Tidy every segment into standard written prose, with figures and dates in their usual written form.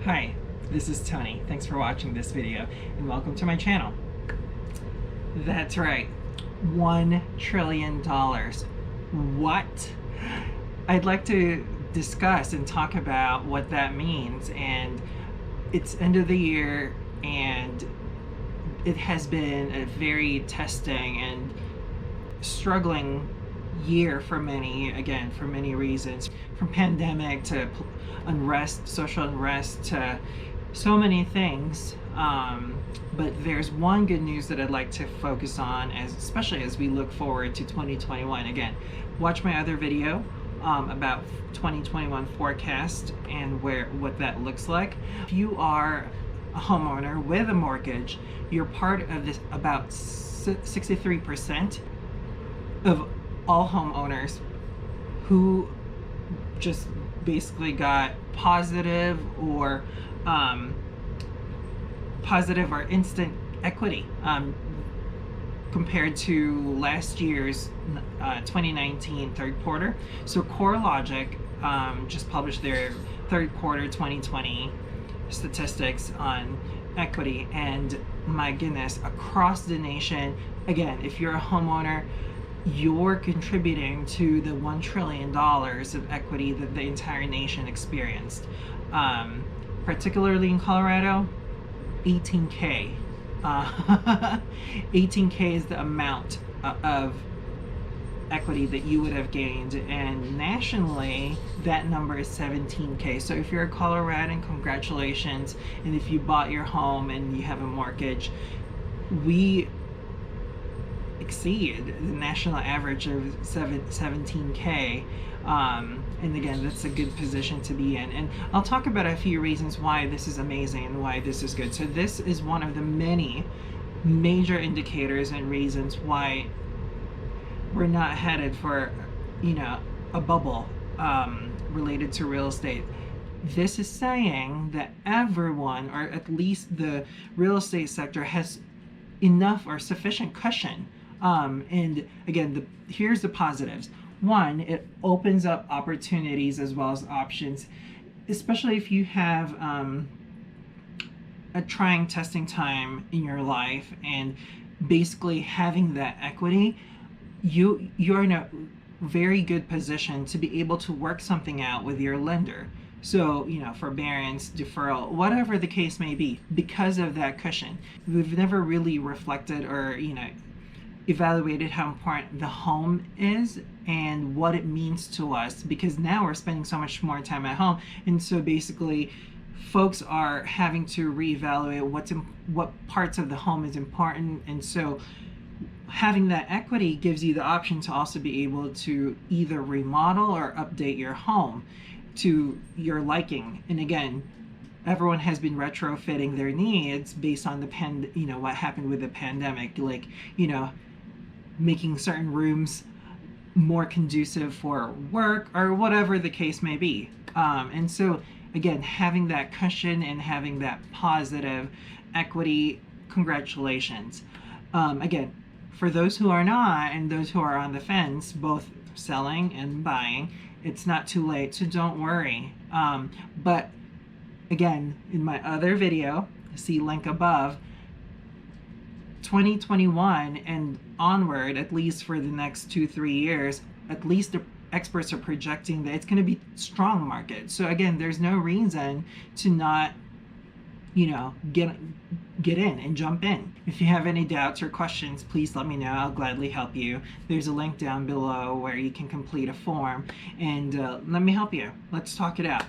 Hi, this is Tony. Thanks for watching this video and welcome to my channel. That's right, $1 trillion. What? I'd like to discuss and talk about what that means, and it's end of the year and it has been a very testing and struggling year for many, again, for many reasons, from pandemic to unrest, social unrest, to so many things. But there's one good news that I'd like to focus on, especially as we look forward to 2021. Again, watch my other video about 2021 forecast and what that looks like. If you are a homeowner with a mortgage, you're part of this. About 63% of all homeowners who just basically got positive or instant equity compared to last year's 2019 third quarter. So CoreLogic just published their third quarter 2020 statistics on equity, and my goodness, across the nation, again, if you're a homeowner, you're contributing to the $1 trillion of equity that the entire nation experienced. Particularly in Colorado, 18K. 18K is the amount of equity that you would have gained, and nationally that number is 17K. So if you're a Coloradan, congratulations. And if you bought your home and you have a mortgage, we exceed the national average of 17K. And again, that's a good position to be in. And I'll talk about a few reasons why this is amazing and why this is good. So this is one of the many major indicators and reasons why we're not headed for, a bubble related to real estate. This is saying that everyone, or at least the real estate sector, has enough or sufficient cushion. And again, here's the positives. One, it opens up opportunities as well as options, especially if you have a trying testing time in your life, and basically having that equity, you're in a very good position to be able to work something out with your lender. So, forbearance, deferral, whatever the case may be, because of that cushion. We've never really reflected or, evaluated how important the home is and what it means to us, because now we're spending so much more time at home. And so basically, folks are having to reevaluate what parts of the home is important. And so having that equity gives you the option to also be able to either remodel or update your home to your liking. And again, everyone has been retrofitting their needs based on what happened with the pandemic, like, making certain rooms more conducive for work or whatever the case may be. And so again, having that cushion and having that positive equity, congratulations. Again, for those who are not and those who are on the fence, both selling and buying, it's not too late, so don't worry. But again, in my other video, see link above, 2021 and onward, at least for the next 2-3 years, at least the experts are projecting that it's going to be strong market. So again, there's no reason to not, get in and jump in. If you have any doubts or questions, please let me know. I'll gladly help you. There's a link down below where you can complete a form, and let me help you. Let's talk it out.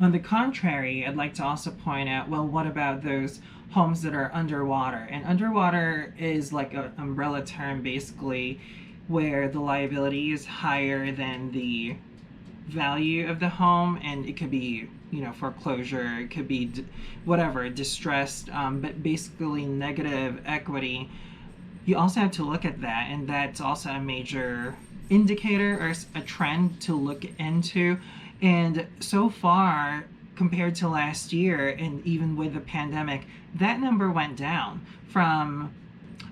On the contrary, I'd like to also point out, well, what about those homes that are underwater? And underwater is like an umbrella term, basically, where the liability is higher than the value of the home, and it could be, foreclosure, it could be whatever, distressed, but basically negative equity. You also have to look at that, and that's also a major indicator or a trend to look into. And so far, compared to last year, and even with the pandemic, that number went down from,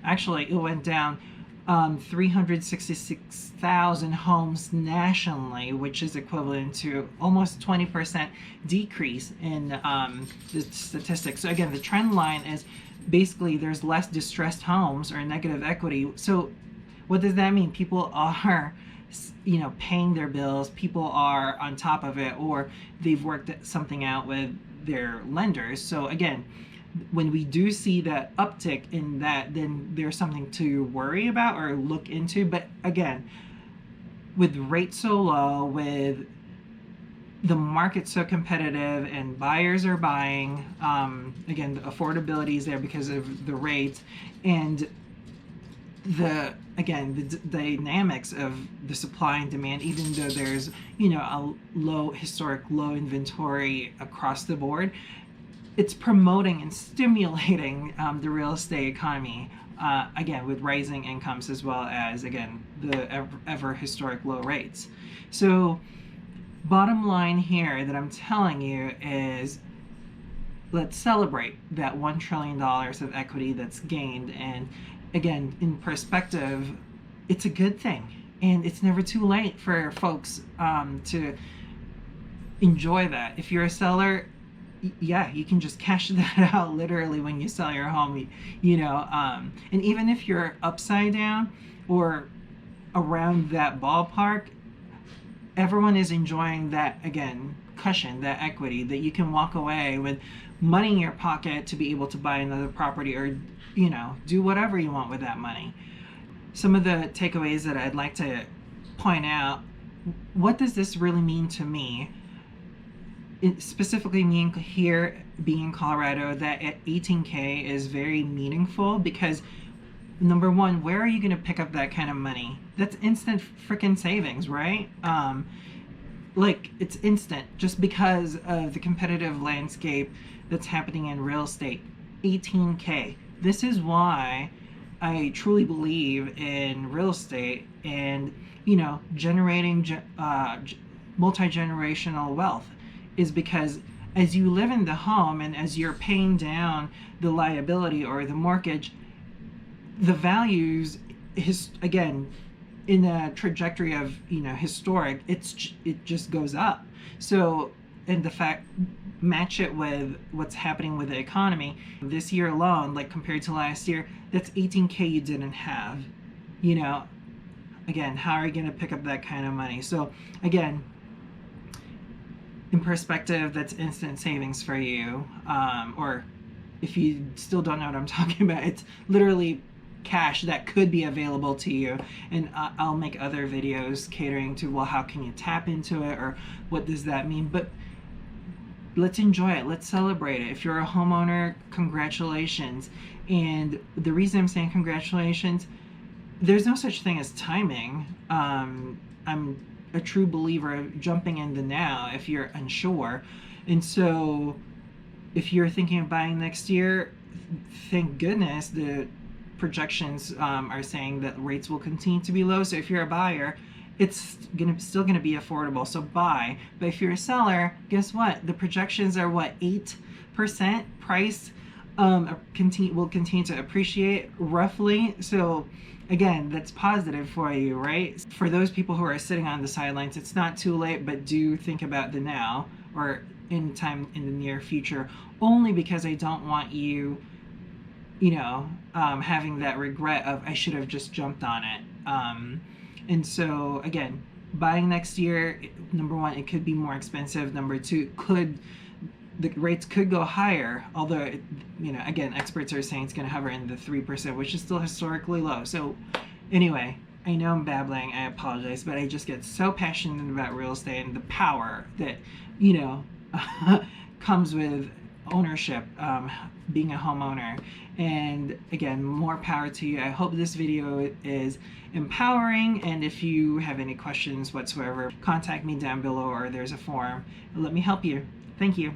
actually, it went down 366,000 homes nationally, which is equivalent to almost 20% decrease in the statistics. So again, the trend line is basically there's less distressed homes or negative equity. So what does that mean? People are, paying their bills, people are on top of it, or they've worked something out with their lenders. So again, when we do see that uptick in that, then there's something to worry about or look into. But again, with rates so low, with the market so competitive and buyers are buying, again, the affordability is there because of the rates, and the dynamics of the supply and demand, even though there's a historic low inventory across the board, it's promoting and stimulating the real estate economy, again, with rising incomes as well as, again, the ever historic low rates. So bottom line here that I'm telling you is, let's celebrate that $1 trillion of equity that's gained. And again, in perspective, it's a good thing. And it's never too late for folks to enjoy that. If you're a seller, yeah, you can just cash that out literally when you sell your home, and even if you're upside down or around that ballpark, everyone is enjoying that, again, cushion, that equity, that you can walk away with money in your pocket to be able to buy another property or, do whatever you want with that money. Some of the takeaways that I'd like to point out, what does this really mean to me? It specifically mean here, being in Colorado, that at 18K is very meaningful because, number one, where are you going to pick up that kind of money? That's instant freaking savings, right? It's instant just because of the competitive landscape that's happening in real estate. 18K. This is why I truly believe in real estate and, generating multi-generational wealth, is because as you live in the home and as you're paying down the liability or the mortgage, the values again, in a trajectory of historic, it just goes up. So, and the fact, match it with what's happening with the economy this year alone, like compared to last year, that's 18K you didn't have. Again, how are you going to pick up that kind of money? So again, in perspective, that's instant savings for you. Or if you still don't know what I'm talking about, it's literally cash that could be available to you. And I'll make other videos catering to, well, how can you tap into it, or what does that mean? But let's enjoy it. Let's celebrate it. If you're a homeowner, congratulations. And the reason I'm saying congratulations, there's no such thing as timing. I'm a true believer of jumping in the now if you're unsure. And so if you're thinking of buying next year, thank goodness the projections are saying that rates will continue to be low. So if you're a buyer, it's still gonna be affordable, so buy. But if you're a seller, guess what? The projections are 8% price will continue to appreciate roughly. So again, that's positive for you, right? For those people who are sitting on the sidelines, it's not too late, but do think about the now or in time in the near future, only because I don't want you having that regret of I should have just jumped on it. And so again, buying next year, number one, it could be more expensive. Number two, the rates could go higher, although again, experts are saying it's going to hover in the 3%, which is still historically low. So anyway, I know I'm babbling, I apologize, but I just get so passionate about real estate and the power that comes with ownership, being a homeowner. And again, more power to you. I hope this video is empowering, and if you have any questions whatsoever, contact me down below, or there's a form. Let me help you. Thank you.